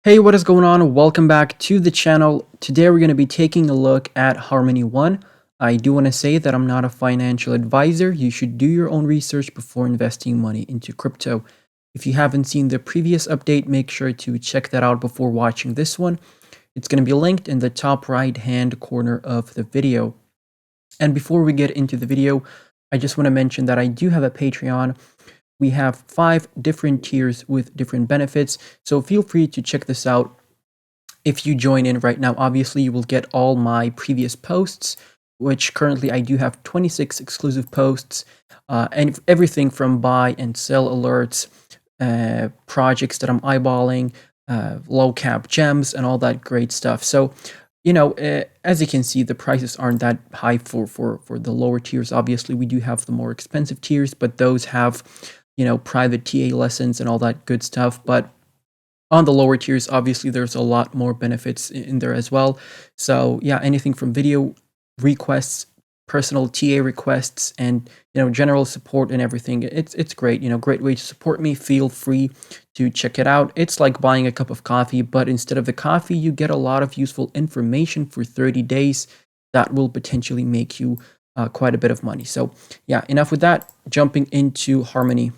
Hey, what is going on? Welcome back to the channel. Today we're going to be taking a look at Harmony One. I do want to say that I'm not a financial advisor. You should do your own research before investing money into crypto. If you haven't seen the previous update, make sure to check that out before watching this one. It's going to be linked in the top right hand corner of the video. And before we get into the video, I just want to mention that I do have a Patreon. We have 5 different tiers with different benefits, so feel free to check this out. If you join in right now, obviously you will get all my previous posts, which currently I do have 26 exclusive posts, and everything from buy and sell alerts, projects that I'm eyeballing, low cap gems, and all that great stuff. So, as you can see, the prices aren't that high for the lower tiers. Obviously, we do have the more expensive tiers, but those have private TA lessons and all that good stuff. But on the lower tiers, obviously, there's a lot more benefits in there as well. So yeah, anything from video requests, personal TA requests, and general support and everything. It's great. Great way to support me. Feel free to check it out. It's like buying a cup of coffee, but instead of the coffee, you get a lot of useful information for 30 days that will potentially make you quite a bit of money. So yeah, enough with that. Jumping into Harmony.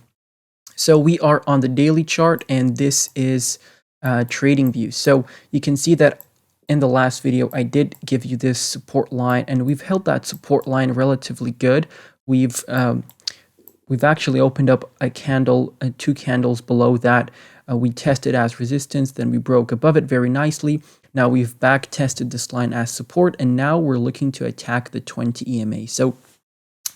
So we are on the daily chart, and this is trading view. So you can see that in the last video, I did give you this support line, and we've held that support line relatively good. We've actually opened up a candle, 2 candles below that. We tested as resistance, then we broke above it very nicely. Now we've back tested this line as support, and now we're looking to attack the 20 EMA. So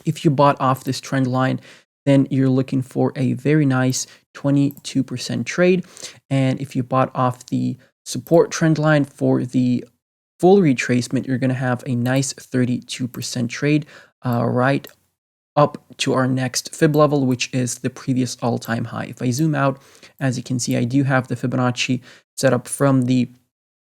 if you bought off this trend line, then you're looking for a very nice 22% trade. And if you bought off the support trend line for the full retracement, you're going to have a nice 32% trade right up to our next fib level, which is the previous all-time high. If I zoom out, as you can see, I do have the Fibonacci set up from the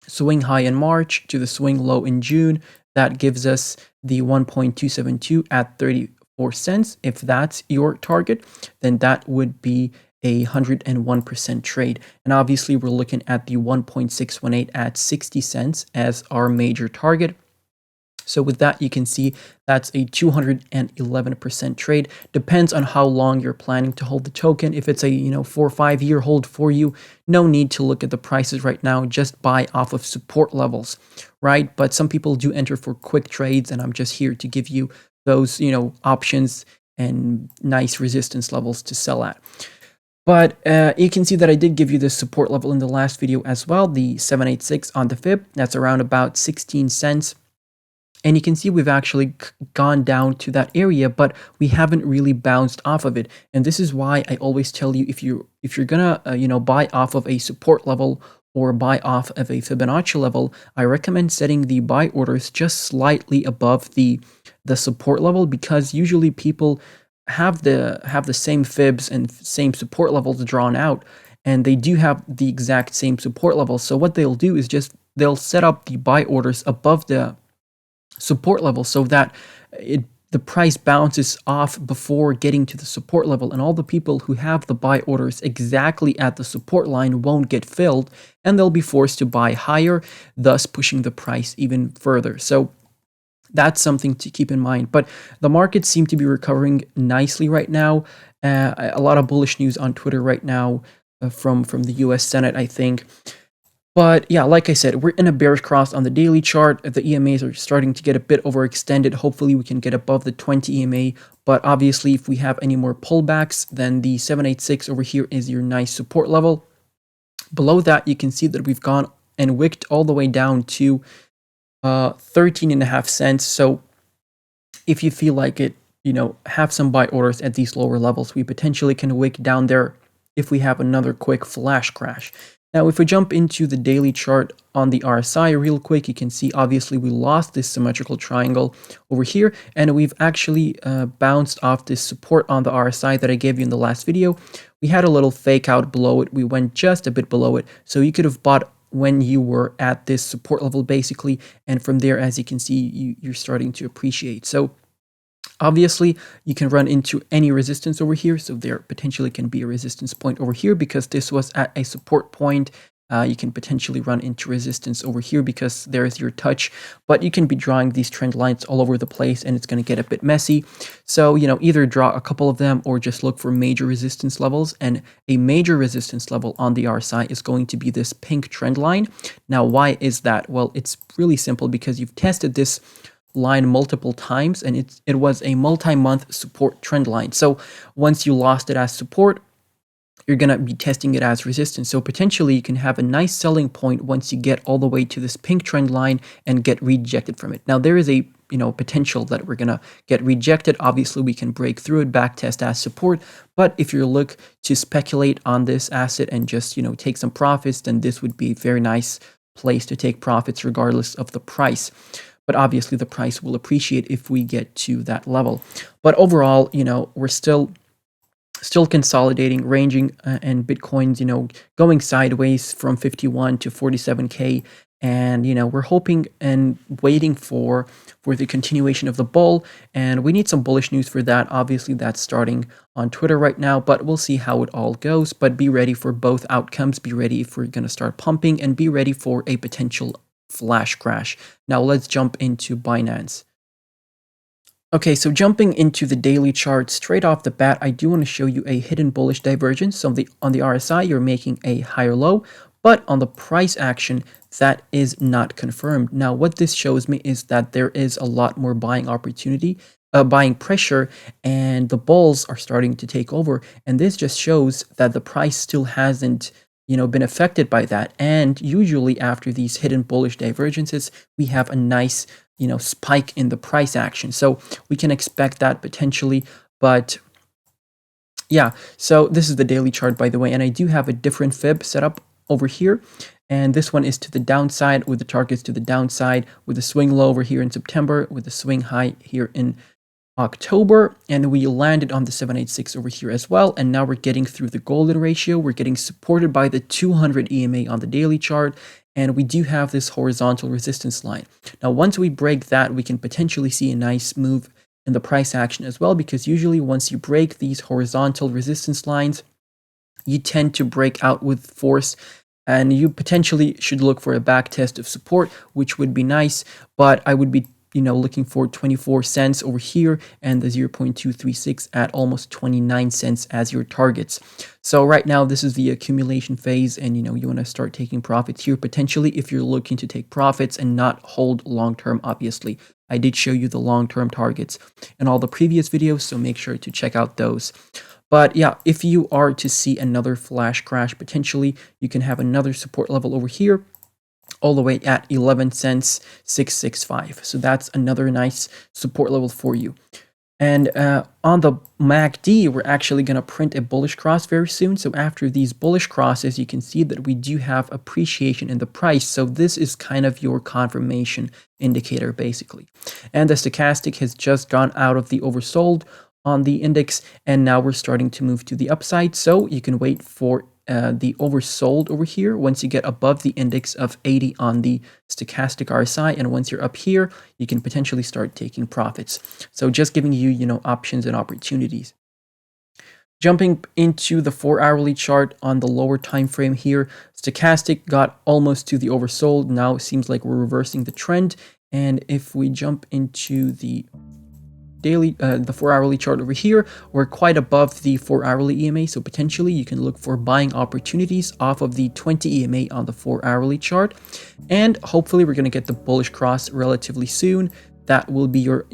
swing high in March to the swing low in June. That gives us the 1.272 at 34 cents. If that's your target, then that would be a 101% trade. And obviously we're looking at the 1.618 at 60 cents as our major target. So with that, you can see that's a 211% trade. Depends on how long you're planning to hold the token. If it's a 4 or 5 year hold for you, no need to look at the prices right now. Just buy off of support levels, right? But some people do enter for quick trades, and I'm just here to give you those options and nice resistance levels to sell at. But you can see that I did give you this support level in the last video as well, the 786 on the fib. That's around about 16 cents. And you can see we've actually gone down to that area, but we haven't really bounced off of it. And this is why I always tell you, if you're gonna buy off of a support level or buy off of a Fibonacci level, I recommend setting the buy orders just slightly above the support level, because usually people have the same fibs and same support levels drawn out, and they do have the exact same support level. So what they'll do is they'll set up the buy orders above the support level so that the price bounces off before getting to the support level, and all the people who have the buy orders exactly at the support line won't get filled, and they'll be forced to buy higher, thus pushing the price even further. So that's something to keep in mind. But the markets seem to be recovering nicely right now. A lot of bullish news on Twitter right now from the US Senate, I think. But yeah, like I said, we're in a bearish cross on the daily chart. The EMAs are starting to get a bit overextended. Hopefully we can get above the 20 EMA. But obviously, if we have any more pullbacks, then the 786 over here is your nice support level. Below that, you can see that we've gone and wicked all the way down to 13.5 cents. So if you feel like it, have some buy orders at these lower levels. We potentially can wick down there if we have another quick flash crash. Now, if we jump into the daily chart on the RSI real quick, you can see obviously we lost this symmetrical triangle over here, and we've actually bounced off this support on the RSI that I gave you in the last video. We had a little fake out below it. We went just a bit below it. So you could have bought when you were at this support level basically, and from there, as you can see, you're starting to appreciate. So obviously, you can run into any resistance over here, so there potentially can be a resistance point over here because this was at a support point You can potentially run into resistance over here because there's your touch, but you can be drawing these trend lines all over the place and it's going to get a bit messy. So, either draw a couple of them or just look for major resistance levels. And a major resistance level on the RSI is going to be this pink trend line. Now, why is that? Well, it's really simple because you've tested this line multiple times and it was a multi-month support trend line. So once you lost it as support, you're going to be testing it as resistance. So potentially you can have a nice selling point once you get all the way to this pink trend line and get rejected from it. Now there is a potential that we're going to get rejected. Obviously we can break through it, back test as support, but if you look to speculate on this asset and just take some profits, then this would be a very nice place to take profits regardless of the price. But obviously the price will appreciate if we get to that level. But overall, we're still consolidating, ranging, and Bitcoin's, going sideways from 51 to 47K. And, we're hoping and waiting for the continuation of the bull. And we need some bullish news for that. Obviously, that's starting on Twitter right now, but we'll see how it all goes. But be ready for both outcomes. Be ready if we're going to start pumping, and be ready for a potential flash crash. Now, let's jump into Binance. Okay, so jumping into the daily chart straight off the bat, I do want to show you a hidden bullish divergence. So on the RSI, you're making a higher low, but on the price action, that is not confirmed. Now, what this shows me is that there is a lot more buying opportunity, buying pressure, and the bulls are starting to take over. And this just shows that the price still hasn't been affected by that. And usually after these hidden bullish divergences, we have a nice spike in the price action. So we can expect that potentially, but yeah, so this is the daily chart, by the way, and I do have a different fib set up over here. And this one is to the downside with the targets to the downside, with a swing low over here in September, with a swing high here in October, and we landed on the 786 over here as well. And now we're getting through the golden ratio. We're getting supported by the 200 EMA on the daily chart, and we do have this horizontal resistance line. Now, once we break that, we can potentially see a nice move in the price action as well, because usually once you break these horizontal resistance lines, you tend to break out with force, and you potentially should look for a back test of support, which would be nice, but I would be looking for 24 cents over here and the 0.236 at almost 29 cents as your targets. So right now, this is the accumulation phase, and you want to start taking profits here potentially if you're looking to take profits and not hold long-term, obviously. I did show you the long-term targets in all the previous videos, so make sure to check out those. But yeah, if you are to see another flash crash, potentially, you can have another support level over here, all the way at 11 cents 665. So that's another nice support level for you. And on the MACD, we're actually going to print a bullish cross very soon. So after these bullish crosses, you can see that we do have appreciation in the price. So this is kind of your confirmation indicator, basically. And the stochastic has just gone out of the oversold on the index, and now we're starting to move to the upside. So you can wait for the oversold over here once you get above the index of 80 on the stochastic RSI, and once you're up here, you can potentially start taking profits. So just giving you, options and opportunities. Jumping into the 4-hourly chart on the lower time frame here, stochastic got almost to the oversold. Now it seems like we're reversing the trend, and if we jump into the daily, the 4-hourly chart over here, we're quite above the 4-hourly EMA, so potentially you can look for buying opportunities off of the 20 EMA on the 4-hourly chart, and hopefully we're going to get the bullish cross relatively soon. That will be your,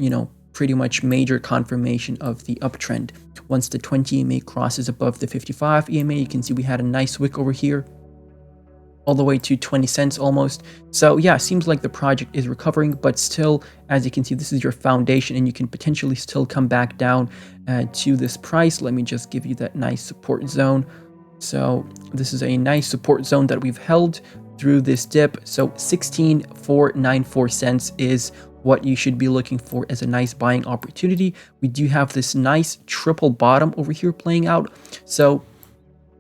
pretty much major confirmation of the uptrend. Once the 20 EMA crosses above the 55 EMA, you can see we had a nice wick over here, all the way to 20 cents almost. So yeah, seems like the project is recovering, but still, as you can see, this is your foundation, and you can potentially still come back down to this price. Let me just give you that nice support zone. So this is a nice support zone that we've held through this dip. So 16,494 cents is what you should be looking for as a nice buying opportunity. We do have this nice triple bottom over here playing out. So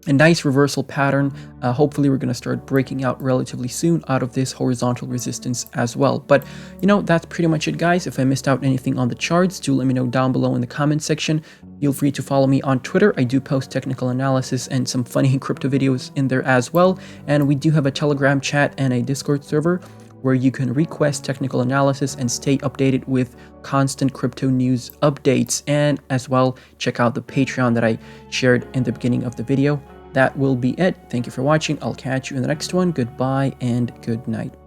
a nice reversal pattern. Hopefully we're going to start breaking out relatively soon out of this horizontal resistance as well. But that's pretty much it, guys. If I missed out anything on the charts, do let me know down below in the comment section. Feel free to follow me on Twitter. I do post technical analysis and some funny crypto videos in there as well. And we do have a Telegram chat and a Discord server where you can request technical analysis and stay updated with constant crypto news updates. And as well, check out the Patreon that I shared in the beginning of the video. That will be it. Thank you for watching. I'll catch you in the next one. Goodbye and good night.